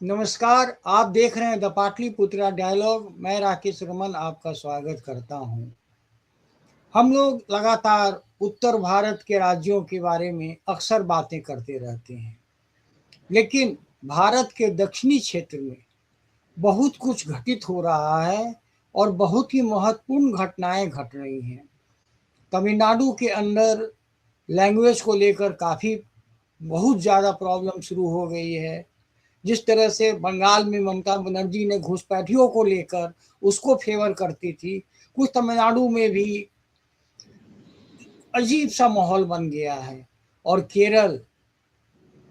नमस्कार, आप देख रहे हैं द पाटलिपुत्रा डायलॉग। मैं राकेश रमन आपका स्वागत करता हूं। हम लोग लगातार उत्तर भारत के राज्यों के बारे में अक्सर बातें करते रहते हैं, लेकिन भारत के दक्षिणी क्षेत्र में बहुत कुछ घटित हो रहा है और बहुत ही महत्वपूर्ण घटनाएं घट रही हैं। तमिलनाडु के अंदर लैंग्वेज को लेकर काफ़ी बहुत ज़्यादा प्रॉब्लम शुरू हो गई है। जिस तरह से बंगाल में ममता बनर्जी ने घुसपैठियों को लेकर उसको फेवर करती थी, कुछ तमिलनाडु में भी अजीब सा माहौल बन गया है। और केरल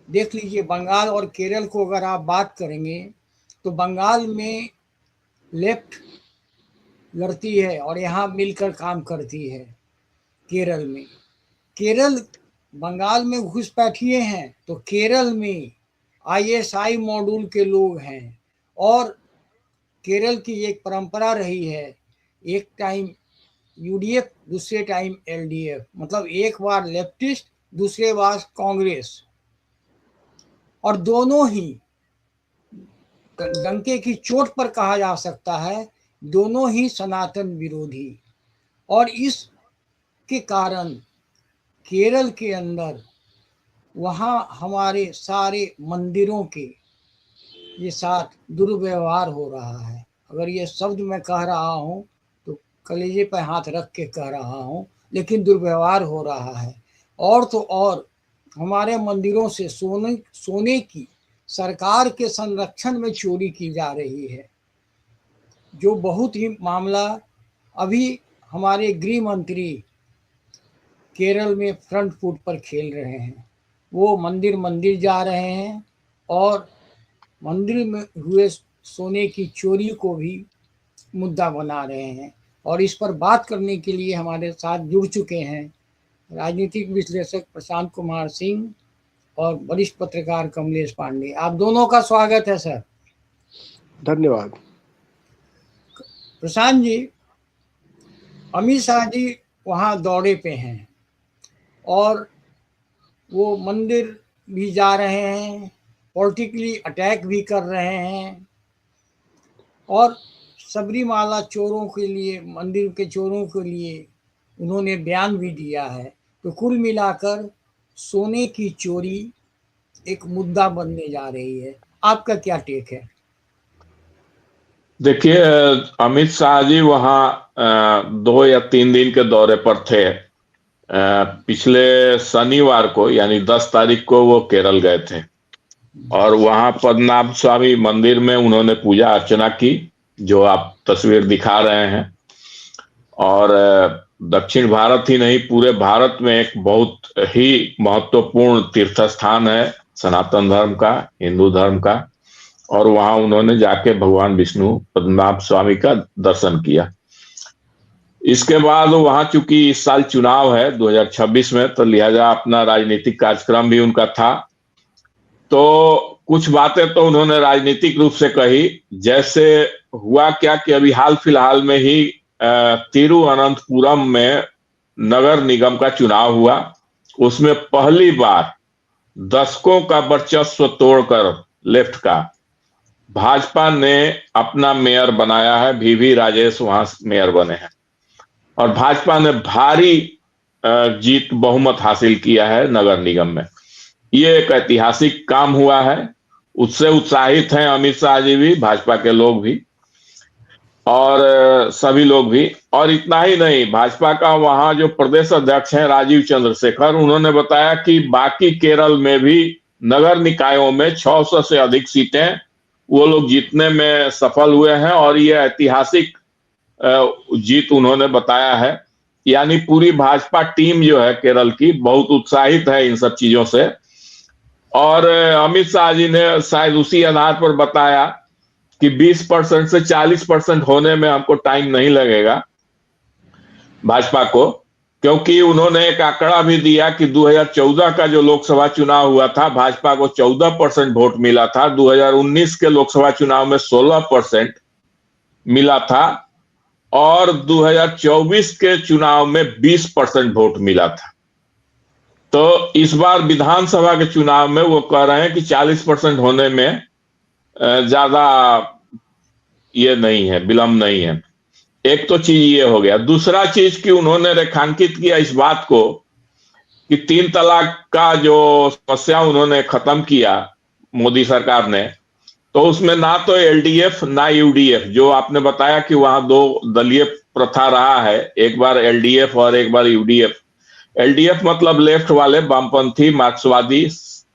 देख लीजिए, बंगाल और केरल को अगर आप बात करेंगे तो बंगाल में लेफ्ट लड़ती है और यहाँ मिलकर काम करती है। केरल में केरल बंगाल में घुसपैठिए हैं तो केरल में आईएसआई मॉड्यूल के लोग हैं। और केरल की एक परंपरा रही है, एक टाइम यूडीएफ दूसरे टाइम एलडीएफ, मतलब एक बार लेफ्टिस्ट दूसरे बार कांग्रेस, और दोनों ही डंके की चोट पर कहा जा सकता है दोनों ही सनातन विरोधी। और इसके कारण केरल के अंदर वहाँ हमारे सारे मंदिरों के ये साथ दुर्व्यवहार हो रहा है। अगर ये शब्द मैं कह रहा हूँ तो कलेजे पर हाथ रख के कह रहा हूँ, लेकिन दुर्व्यवहार हो रहा है। और तो और हमारे मंदिरों से सोने की सरकार के संरक्षण में चोरी की जा रही है, जो बहुत ही मामला अभी हमारे गृह मंत्री केरल में फ्रंट फुट पर खेल रहे हैं। वो मंदिर मंदिर जा रहे हैं और मंदिर में हुए सोने की चोरी को भी मुद्दा बना रहे हैं। और इस पर बात करने के लिए हमारे साथ जुड़ चुके हैं राजनीतिक विश्लेषक प्रशांत कुमार सिंह और वरिष्ठ पत्रकार कमलेश पांडे। आप दोनों का स्वागत है सर। धन्यवाद। प्रशांत जी, अमित शाह जी वहाँ दौरे पे हैं और वो मंदिर भी जा रहे हैं, पॉलिटिकली अटैक भी कर रहे हैं, और सबरीमाला चोरों के लिए, मंदिर के चोरों के लिए उन्होंने बयान भी दिया है। तो कुल मिलाकर सोने की चोरी एक मुद्दा बनने जा रही है। आपका क्या टेक है? देखिए, अमित शाह जी वहाँ 2 या 3 दिन के दौरे पर थे। पिछले शनिवार को यानी 10 तारीख को वो केरल गए थे और वहाँ पद्मनाभ स्वामी मंदिर में उन्होंने पूजा अर्चना की, जो आप तस्वीर दिखा रहे हैं। और दक्षिण भारत ही नहीं, पूरे भारत में एक बहुत ही महत्वपूर्ण तीर्थ स्थान है सनातन धर्म का, हिंदू धर्म का। और वहां उन्होंने जाके भगवान विष्णु पद्मनाभ स्वामी का दर्शन किया। इसके बाद वहां चूंकि इस साल चुनाव है 2026 में, तो लिहाजा अपना राजनीतिक कार्यक्रम भी उनका था। तो कुछ बातें तो उन्होंने राजनीतिक रूप से कही। जैसे हुआ क्या कि अभी हाल फिलहाल में ही तिरुवनंतपुरम में नगर निगम का चुनाव हुआ। उसमें पहली बार दशकों का वर्चस्व तोड़कर लेफ्ट का भाजपा ने अपना मेयर बनाया है। वीवी राजेश वहां मेयर बने हैं और भाजपा ने भारी जीत, बहुमत हासिल किया है नगर निगम में। ये एक ऐतिहासिक काम हुआ है। उससे उत्साहित हैं अमित शाह जी भी, भाजपा के लोग भी और सभी लोग भी। और इतना ही नहीं, भाजपा का वहां जो प्रदेश अध्यक्ष हैं राजीव चंद्रशेखर, उन्होंने बताया कि बाकी केरल में भी नगर निकायों में 600 से अधिक सीटें वो लोग जीतने में सफल हुए हैं। और ये ऐतिहासिक जीत उन्होंने बताया है। यानी पूरी भाजपा टीम जो है केरल की बहुत उत्साहित है इन सब चीजों से। और अमित शाह जी ने शायद उसी आधार पर बताया कि 20% से 40% होने में हमको टाइम नहीं लगेगा भाजपा को, क्योंकि उन्होंने एक आंकड़ा भी दिया कि 2014 का जो लोकसभा चुनाव हुआ था, भाजपा को 14% वोट मिला था। 2019 के लोकसभा चुनाव में 16% मिला था और 2024 के चुनाव में 20% वोट मिला था। तो इस बार विधानसभा के चुनाव में वो कह रहे हैं कि 40% होने में ज्यादा ये नहीं है, विलंब नहीं है। एक तो चीज ये हो गया। दूसरा चीज कि उन्होंने रेखांकित किया इस बात को कि 3 तलाक का जो समस्या उन्होंने खत्म किया मोदी सरकार ने, तो उसमें ना तो एलडीएफ ना यूडीएफ, जो आपने बताया कि वहां 2 दलीय प्रथा रहा है, एक बार एलडीएफ और एक बार यूडीएफ। एलडीएफ मतलब लेफ्ट वाले, वामपंथी, मार्क्सवादी,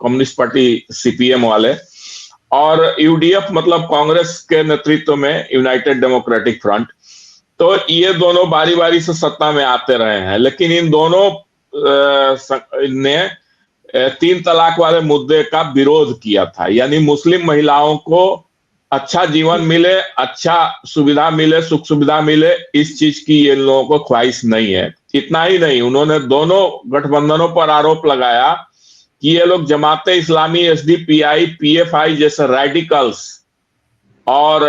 कम्युनिस्ट पार्टी सीपीएम वाले, और यूडीएफ मतलब कांग्रेस के नेतृत्व में यूनाइटेड डेमोक्रेटिक फ्रंट। तो ये दोनों बारी बारी से सत्ता में आते रहे हैं, लेकिन इन दोनों ने 3 तलाक वाले मुद्दे का विरोध किया था। यानी मुस्लिम महिलाओं को अच्छा जीवन मिले, अच्छा सुविधा मिले, सुख सुविधा मिले, इस चीज की ये लोगों को ख्वाहिश नहीं है। इतना ही नहीं, उन्होंने दोनों गठबंधनों पर आरोप लगाया कि ये लोग जमाते इस्लामी, एसडीपीआई, पीएफआई जैसे रेडिकल्स और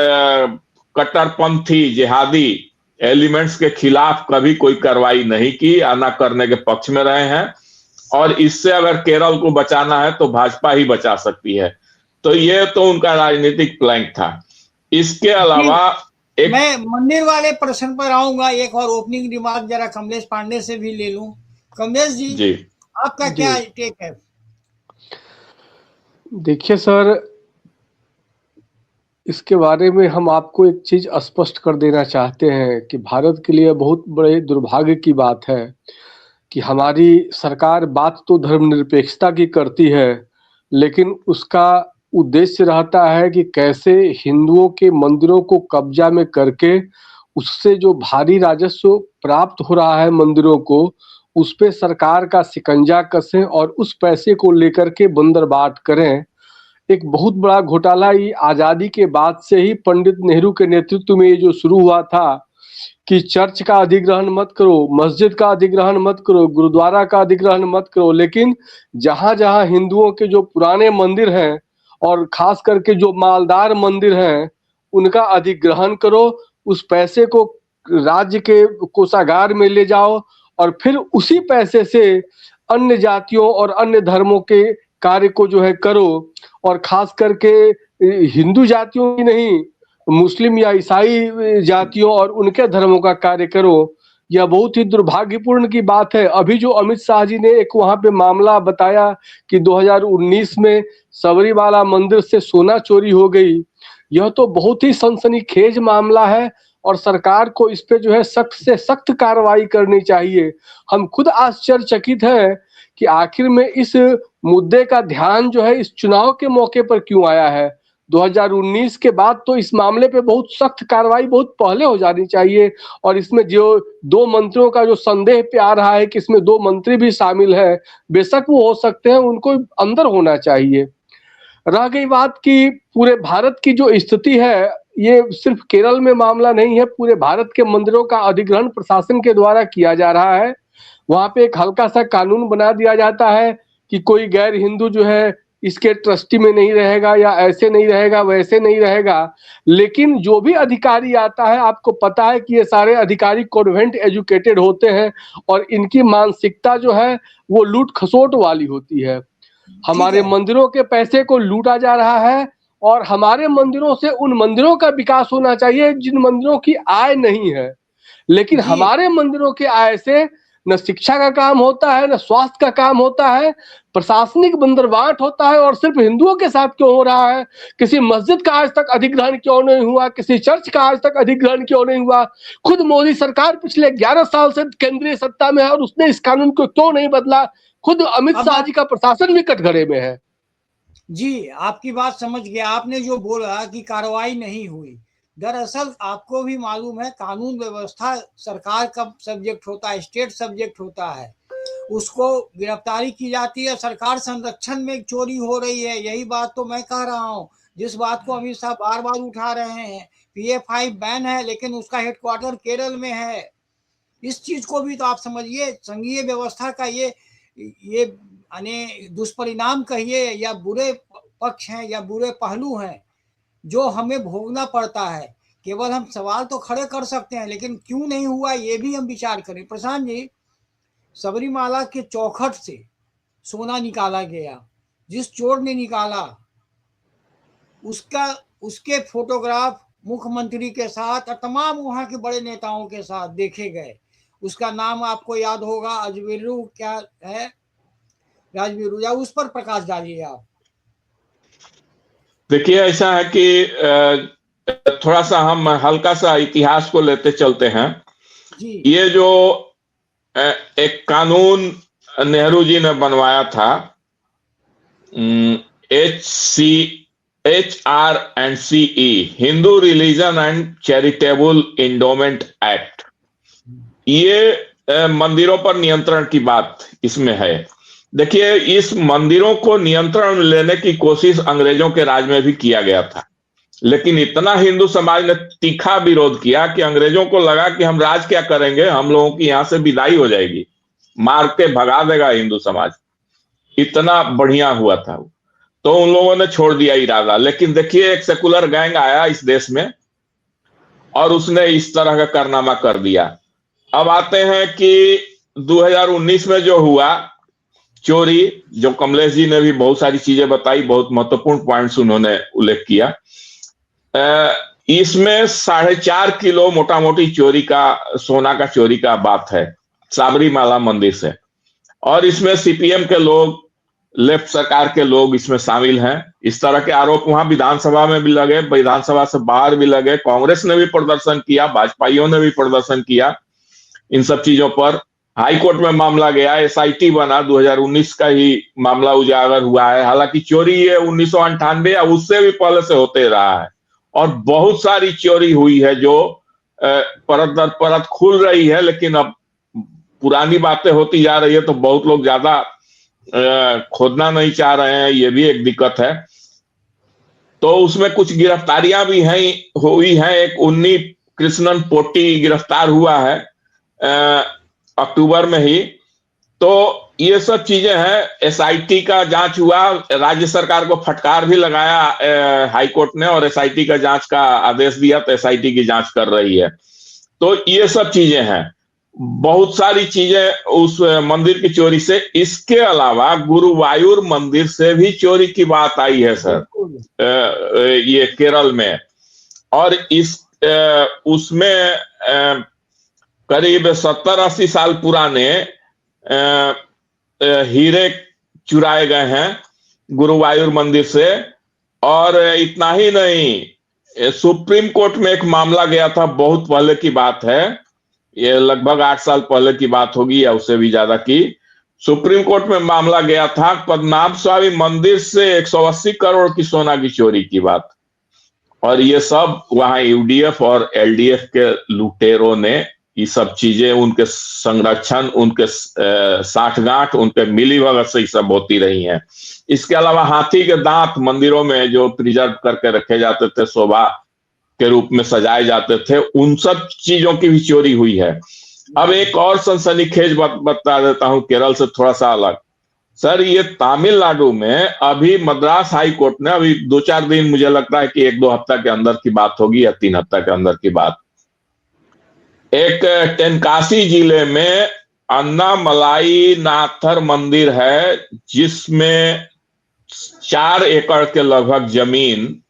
कट्टरपंथी जिहादी एलिमेंट्स के खिलाफ कभी कोई कार्रवाई नहीं की, न करने के पक्ष में रहे हैं, और इससे अगर केरल को बचाना है तो भाजपा ही बचा सकती है। तो ये तो उनका राजनीतिक प्लैंक था। इसके अलावा मैं मंदिर वाले प्रश्न पर आऊंगा, एक और ओपनिंग रिमार्क जरा कमलेश पांडे से भी ले लूं। कमलेश जी, आपका क्या टेक है? देखिए सर, इसके बारे में हम आपको एक चीज स्पष्ट कर देना चाहते हैं कि भारत के लिए बहुत बड़े दुर्भाग्य की बात है कि हमारी सरकार बात तो धर्मनिरपेक्षता की करती है, लेकिन उसका उद्देश्य रहता है कि कैसे हिंदुओं के मंदिरों को कब्जा में करके उससे जो भारी राजस्व प्राप्त हो रहा है मंदिरों को, उस पे सरकार का शिकंजा कसें और उस पैसे को लेकर के बंदरबाट करें। एक बहुत बड़ा घोटाला ये आजादी के बाद से ही पंडित नेहरू के नेतृत्व में ये जो शुरू हुआ था कि चर्च का अधिग्रहण मत करो, मस्जिद का अधिग्रहण मत करो, गुरुद्वारा का अधिग्रहण मत करो, लेकिन जहां जहां हिंदुओं के जो पुराने मंदिर हैं और खास करके जो मालदार मंदिर हैं उनका अधिग्रहण करो, उस पैसे को राज्य के कोषागार में ले जाओ और फिर उसी पैसे से अन्य जातियों और अन्य धर्मों के कार्य को जो है करो। और खास करके हिंदू जातियों की नहीं, मुस्लिम या ईसाई जातियों और उनके धर्मों का कार्य करो। यह बहुत ही दुर्भाग्यपूर्ण की बात है। अभी जो अमित शाह जी ने एक वहां पे मामला बताया कि 2019 में सबरीमाला मंदिर से सोना चोरी हो गई, यह तो बहुत ही सनसनीखेज मामला है और सरकार को इस पे जो है सख्त से सख्त कार्रवाई करनी चाहिए। हम खुद आश्चर्यचकित हैं कि आखिर में इस मुद्दे का ध्यान जो है इस चुनाव के मौके पर क्यों आया है। 2019 के बाद तो इस मामले पे बहुत सख्त कार्रवाई बहुत पहले हो जानी चाहिए। और इसमें जो 2 मंत्रियों का जो संदेह पे आ रहा है कि इसमें 2 मंत्री भी शामिल है, बेशक वो हो सकते हैं, उनको अंदर होना चाहिए। रह गई बात कि पूरे भारत की जो स्थिति है, ये सिर्फ केरल में मामला नहीं है, पूरे भारत के मंदिरों का अधिग्रहण प्रशासन के द्वारा किया जा रहा है। वहां पे एक हल्का सा कानून बना दिया जाता है कि कोई गैर हिंदू जो है इसके ट्रस्टी में नहीं रहेगा, या ऐसे नहीं रहेगा, वैसे नहीं रहेगा। लेकिन जो भी अधिकारी आता है, आपको पता है कि ये सारे अधिकारी कॉन्वेंट एजुकेटेड होते हैं और इनकी मानसिकता जो है वो लूट खसोट वाली होती है। हमारे मंदिरों के पैसे को लूटा जा रहा है और हमारे मंदिरों से उन मंदिरों का विकास होना चाहिए जिन मंदिरों की आय नहीं है। लेकिन हमारे मंदिरों के आय से न शिक्षा का काम होता है, न स्वास्थ्य का काम होता है, प्रशासनिक बंदरबाट होता है। और सिर्फ हिंदुओं के साथ क्यों हो रहा है? किसी मस्जिद का आज तक अधिग्रहण क्यों नहीं हुआ? किसी चर्च का आज तक अधिग्रहण क्यों नहीं हुआ? खुद मोदी सरकार पिछले 11 साल से केंद्रीय सत्ता में है और उसने इस कानून को क्यों नहीं बदला? खुद अमित शाह जी का प्रशासन भी कटघरे में है। जी, आपकी बात समझ गया। आपने जो बोला कि कार्रवाई नहीं हुई, दरअसल आपको भी मालूम है कानून व्यवस्था सरकार का सब्जेक्ट होता है, स्टेट सब्जेक्ट होता है, उसको गिरफ्तारी की जाती है। सरकार संरक्षण में चोरी हो रही है, यही बात तो मैं कह रहा हूँ, जिस बात को अमित शाह बार बार उठा रहे हैं। पीएफआई बैन है लेकिन उसका हेडक्वार्टर केरल में है। इस चीज को भी तो आप समझिए। संघीय व्यवस्था का ये दुष्परिणाम कहिए या बुरे पक्ष हैं या बुरे पहलू हैं जो हमें भोगना पड़ता है। केवल हम सवाल तो खड़े कर सकते हैं, लेकिन क्यों नहीं हुआ ये भी हम विचार करें। प्रशांत जी, सबरीमाला के चौखट से सोना निकाला गया, जिस चोर ने निकाला उसका उसके फोटोग्राफ मुख्यमंत्री के साथ और तमाम वहाँ के बड़े नेताओं के साथ देखे गए। उसका नाम आपको याद होगा, अजमेरू क्या है, राजवीरू, या उस पर प्रकाश डालिए आप। देखिए, ऐसा है कि थोड़ा सा हम हल्का सा इतिहास को लेते चलते हैं जी। ये जो एक कानून नेहरू जी ने बनवाया था, HR&CE, Hindu religion and charitable endowment act, ये मंदिरों पर नियंत्रण की बात इसमें है। देखिए, इस मंदिरों को नियंत्रण में लेने की कोशिश अंग्रेजों के राज में भी किया गया था, लेकिन इतना हिंदू समाज ने तीखा विरोध किया कि अंग्रेजों को लगा कि हम राज क्या करेंगे, हम लोगों की यहां से विदाई हो जाएगी, मार के भगा देगा हिंदू समाज। इतना बढ़िया हुआ था, तो उन लोगों ने छोड़ दिया इरादा। लेकिन देखिए, एक सेकुलर गैंग आया इस देश में और उसने इस तरह का कारनामा कर दिया। अब आते हैं कि 2019 में जो हुआ चोरी, जो कमलेश जी ने भी बहुत सारी चीजें बताई, बहुत महत्वपूर्ण पॉइंट्स उन्होंने उल्लेख किया। इसमें 4.5 किलो मोटा मोटी चोरी का, सोना का चोरी का बात है साबरीमाला मंदिर से, और इसमें सीपीएम के लोग, लेफ्ट सरकार के लोग इसमें शामिल हैं। इस तरह के आरोप वहां विधानसभा में भी लगे, विधानसभा से बाहर भी लगे, कांग्रेस ने भी प्रदर्शन किया, भाजपाइयों ने भी प्रदर्शन किया इन सब चीजों पर। हाई कोर्ट में मामला गया, एसआईटी बना, 2019 का ही मामला उजागर हुआ है। हालांकि चोरी ये 1998 या उससे भी पहले से होते रहा है, और बहुत सारी चोरी हुई है जो परत दर परत खुल रही है, लेकिन अब पुरानी बातें होती जा रही है तो बहुत लोग ज्यादा खोदना नहीं चाह रहे हैं, ये भी एक दिक्कत है। तो उसमें कुछ गिरफ्तारियां भी हैं, हुई हैं। एक उन्नी कृष्णन पोटी गिरफ्तार हुआ है अक्टूबर में ही। तो ये सब चीजें हैं। एसआईटी का जांच हुआ, राज्य सरकार को फटकार भी लगाया हाई कोर्ट ने, और एसआईटी का जांच का आदेश दिया, तो एसआईटी की जांच कर रही है। तो ये सब चीजें हैं, बहुत सारी चीजें उस मंदिर की चोरी से। इसके अलावा गुरुवायूर मंदिर से भी चोरी की बात आई है सर, ये केरल में। और इस उसमें करीब 70-80 साल पुराने हीरे चुराए गए हैं गुरुवायूर मंदिर से। और इतना ही नहीं, सुप्रीम कोर्ट में एक मामला गया था, बहुत पहले की बात है, ये लगभग 8 साल पहले की बात होगी या उससे भी ज्यादा की। सुप्रीम कोर्ट में मामला गया था पद्मनाभ स्वामी मंदिर से 180 करोड़ की सोना की चोरी की बात। और ये सब वहां यूडीएफ और एलडीएफ के लुटेरों ने ये सब चीजें, उनके संरक्षण, उनके साठगांठ, उनके मिलीभगत से ये सब होती रही हैं। इसके अलावा हाथी के दांत मंदिरों में जो प्रिजर्व करके रखे जाते थे, शोभा के रूप में सजाए जाते थे, उन सब चीजों की भी चोरी हुई है। अब एक और सनसनीखेज बता देता हूं, केरल से थोड़ा सा अलग। सर, ये तमिलनाडु में अभी मद्रास हाई कोर्ट ने, अभी 2-4 दिन, मुझे लगता है कि 1-2 हफ्ता के अंदर की बात होगी या 3 हफ्ता के अंदर की बात, एक तेनकासी जिले में अन्नामलाई नाथर मंदिर है, जिसमें 4 एकड़ के लगभग जमीन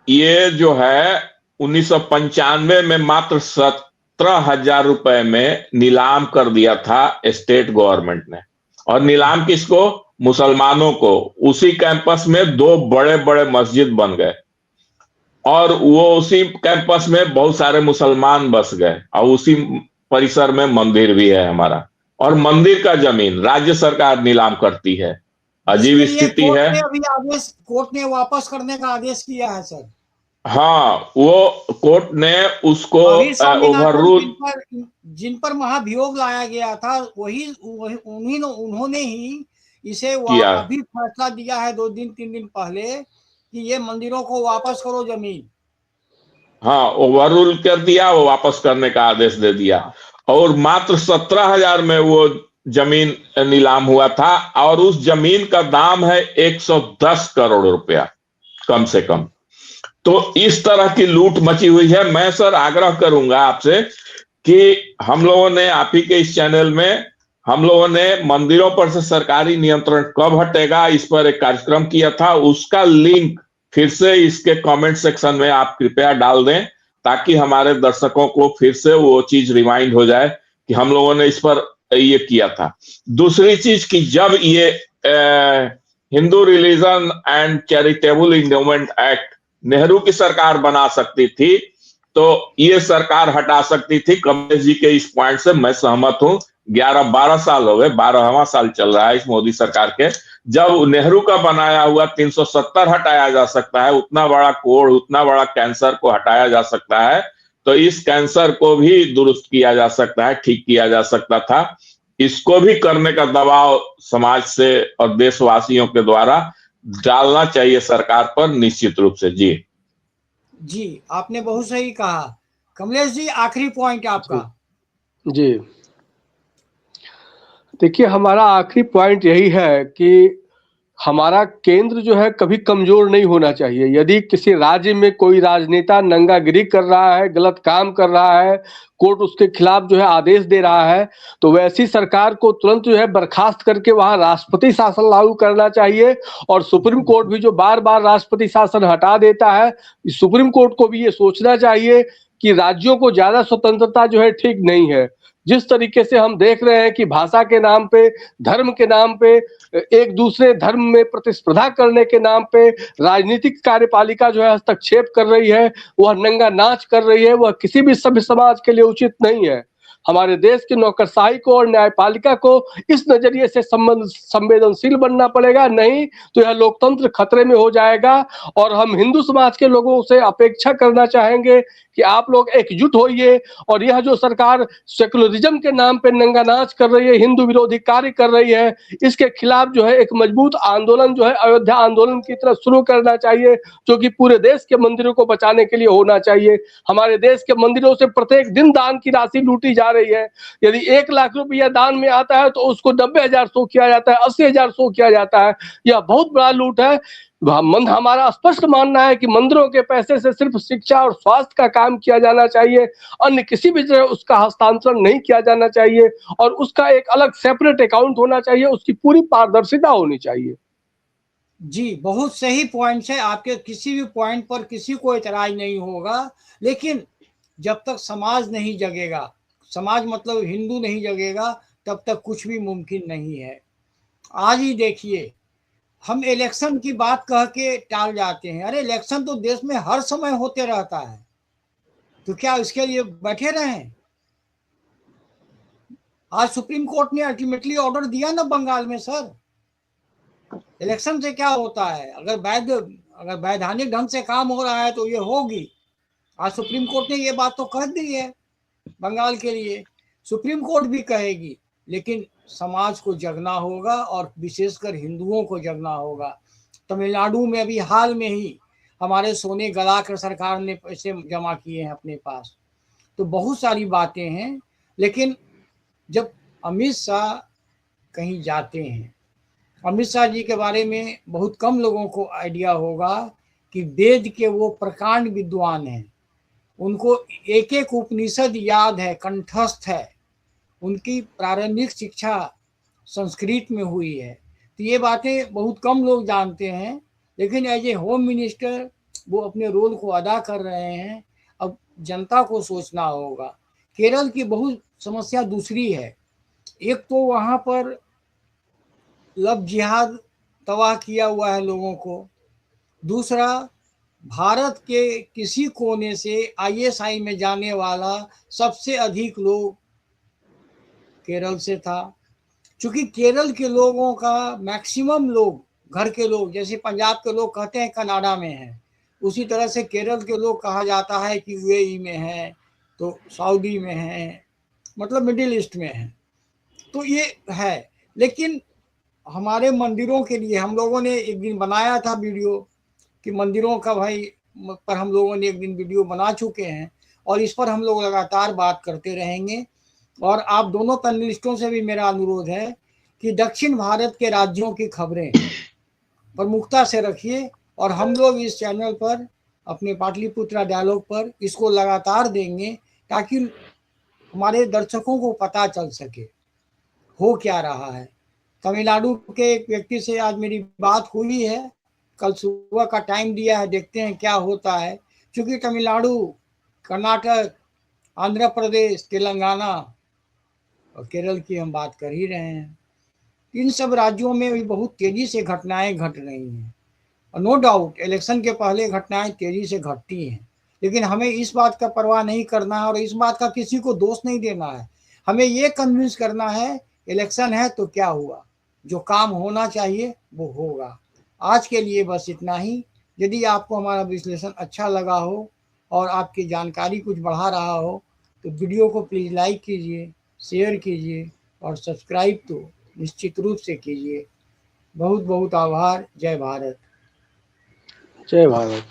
ये जो है 1995 में मात्र 17,000 रुपए में नीलाम कर दिया था स्टेट गवर्नमेंट ने। और नीलाम किसको? मुसलमानों को। उसी कैंपस में 2 बड़े बड़े मस्जिद बन गए, और वो उसी कैंपस में बहुत सारे मुसलमान बस गए, और उसी परिसर में मंदिर भी है हमारा। और मंदिर का जमीन राज्य सरकार नीलाम करती है। अजीब स्थिति है। अभी आदेश कोर्ट ने वापस करने का आदेश किया है सर। हाँ, वो कोर्ट ने उसको ओवररूल, जिन पर महाभियोग लाया गया था, उन्होंने ही इसे अभी फैसला दिया है 2-3 दिन पहले कि ये मंदिरों को वापस करो जमीन। हाँ, ओवररूल कर दिया, वो वापस करने का आदेश दे दिया। और मात्र 17,000 में वो जमीन नीलाम हुआ था, और उस जमीन का दाम है 110 करोड़ रुपया कम से कम। तो इस तरह की लूट मची हुई है। मैं सर आग्रह करूंगा आपसे कि हम लोगों ने आप ही के इस चैनल में हम लोगों ने मंदिरों पर से सरकारी नियंत्रण कब हटेगा इस पर एक कार्यक्रम किया था, उसका लिंक फिर से इसके कमेंट सेक्शन में आप कृपया डाल दें ताकि हमारे दर्शकों को फिर से वो चीज रिमाइंड हो जाए कि हम लोगों ने इस पर ये किया था। दूसरी चीज कि जब ये Hindu religion and charitable endowment act Nehru की सरकार बना सकती थी तो ये सरकार हटा सकती थी। कमलेश जी के इस पॉइंट से मैं सहमत हूं। 11-12 साल हो गए, 12वां साल चल रहा है इस मोदी सरकार के। जब नेहरू का बनाया हुआ 370 हटाया जा सकता है, उतना बड़ा कोढ़, उतना बड़ा कैंसर को हटाया जा सकता है, तो इस कैंसर को भी दुरुस्त किया जा सकता है, ठीक किया जा सकता था। इसको भी करने का दबाव समाज से और देशवासियों के द्वारा डालना चाहिए सरकार पर, निश्चित रूप से। जी जी, आपने बहुत सही कहा। कमलेश जी, आखिरी पॉइंट आपका। जी देखिए, हमारा आखिरी पॉइंट यही है कि हमारा केंद्र जो है कभी कमजोर नहीं होना चाहिए। यदि किसी राज्य में कोई राजनेता नंगागिरी कर रहा है, गलत काम कर रहा है, कोर्ट उसके खिलाफ जो है आदेश दे रहा है, तो वैसी सरकार को तुरंत जो है बर्खास्त करके वहां राष्ट्रपति शासन लागू करना चाहिए। और सुप्रीम कोर्ट भी जो बार बार राष्ट्रपति शासन हटा देता है, सुप्रीम कोर्ट को भी ये सोचना चाहिए कि राज्यों को ज्यादा स्वतंत्रता जो है ठीक नहीं है। जिस तरीके से हम देख रहे हैं कि भाषा के नाम पे, धर्म के नाम पे, एक दूसरे धर्म में प्रतिस्पर्धा करने के नाम पे राजनीतिक कार्यपालिका जो है हस्तक्षेप कर रही है, वह नंगा नाच कर रही है, वह किसी भी सभ्य समाज के लिए उचित नहीं है। हमारे देश की नौकरशाही को और न्यायपालिका को इस नजरिए से संवेदनशील बनना पड़ेगा, नहीं तो यह लोकतंत्र खतरे में हो जाएगा। और हम हिंदू समाज के लोगों से अपेक्षा करना चाहेंगे कि आप लोग एकजुट होइए और यह जो सरकार सेकुलरिज्म के नाम पे नंगा नाच कर रही है, हिंदू विरोधी कार्य कर रही है, इसके खिलाफ जो है एक मजबूत आंदोलन जो है अयोध्या आंदोलन की तरह शुरू करना चाहिए, जो कि पूरे देश के मंदिरों को बचाने के लिए होना चाहिए। हमारे देश के मंदिरों से प्रत्येक दिन दान की राशि लूटी जा रही है। यदि 1 लाख रुपया दान में आता है तो उसको 90,000 शो किया जाता है, 80,000 शो किया जाता है। यह बहुत बड़ा लूट है। हमारा स्पष्ट मानना है कि मंदिरों के पैसे से सिर्फ शिक्षा और स्वास्थ्य का काम किया जाना चाहिए, अन्य किसी भी जगह उसका हस्तांतरण नहीं किया जाना चाहिए और उसका एक अलग सेपरेट अकाउंट होना चाहिए, उसकी पूरी पारदर्शिता होनी चाहिए। जी, बहुत सही पॉइंट्स है आपके। किसी भी पॉइंट पर किसी को एतराज नहीं होगा, लेकिन जब तक समाज नहीं जगेगा, समाज मतलब हिंदू नहीं जगेगा, तब तक कुछ भी मुमकिन नहीं है। आज ही देखिए, हम इलेक्शन की बात कह के टाल जाते हैं। अरे इलेक्शन तो देश में हर समय होते रहता है, तो क्या इसके लिए बैठे रहें? आज सुप्रीम कोर्ट ने अल्टीमेटली ऑर्डर दिया ना बंगाल में सर। इलेक्शन से क्या होता है? अगर वैधानिक ढंग से काम हो रहा है तो ये होगी। आज सुप्रीम कोर्ट ने ये बात तो कह दी है बंगाल के लिए, सुप्रीम कोर्ट भी कहेगी, लेकिन समाज को जगना होगा और विशेषकर हिंदुओं को जगना होगा। तमिलनाडु में अभी हाल में ही हमारे सोने गला कर सरकार ने पैसे जमा किए हैं अपने पास। तो बहुत सारी बातें हैं, लेकिन जब अमित शाह कहीं जाते हैं, अमित शाह जी के बारे में बहुत कम लोगों को आइडिया होगा कि वेद के वो प्रकांड विद्वान हैं। उनको एक एक उपनिषद याद है, कंठस्थ है। उनकी प्रारंभिक शिक्षा संस्कृत में हुई है। तो ये बातें बहुत कम लोग जानते हैं, लेकिन एज ए होम मिनिस्टर वो अपने रोल को अदा कर रहे हैं। अब जनता को सोचना होगा। केरल की बहुत समस्या दूसरी है। एक तो वहाँ पर लव जिहाद तबाह किया हुआ है लोगों को। दूसरा, भारत के किसी कोने से आईएसआई में जाने वाला सबसे अधिक लोग केरल से था। क्योंकि केरल के लोगों का मैक्सिमम लोग, घर के लोग, जैसे पंजाब के लोग कहते हैं कनाडा में है, उसी तरह से केरल के लोग कहा जाता है कि यूएई में है, तो सऊदी में है, मतलब मिडिल ईस्ट में है। तो ये है। लेकिन हमारे मंदिरों के लिए हम लोगों ने एक दिन बनाया था वीडियो कि मंदिरों का भाई पर हम लोगों ने एक दिन वीडियो बना चुके हैं, और इस पर हम लोग लगातार बात करते रहेंगे। और आप दोनों पैनलिस्टों से भी मेरा अनुरोध है कि दक्षिण भारत के राज्यों की खबरें प्रमुखता से रखिए, और हम लोग इस चैनल पर अपने पाटलिपुत्रा डायलॉग पर इसको लगातार देंगे ताकि हमारे दर्शकों को पता चल सके। हो क्या रहा है। तमिलनाडु के एक व्यक्ति से आज मेरी बात हुई है, कल सुबह का टाइम दिया है, देखते हैं क्या होता है। क्योंकि तमिलनाडु, कर्नाटक, आंध्र प्रदेश, तेलंगाना और केरल की हम बात कर ही रहे हैं, इन सब राज्यों में भी बहुत तेजी से घटनाएं घट रही हैं। और नो डाउट इलेक्शन के पहले घटनाएं तेजी से घटती हैं, लेकिन हमें इस बात का परवाह नहीं करना है और इस बात का किसी को दोष नहीं देना है। हमें ये कन्विंस करना है इलेक्शन है तो क्या हुआ, जो काम होना चाहिए वो होगा। आज के लिए बस इतना ही। यदि आपको हमारा विश्लेषण अच्छा लगा हो और आपकी जानकारी कुछ बढ़ा रहा हो तो वीडियो को प्लीज़ लाइक कीजिए, शेयर कीजिए और सब्सक्राइब तो निश्चित रूप से कीजिए। बहुत बहुत आभार। जय भारत। जय भारत।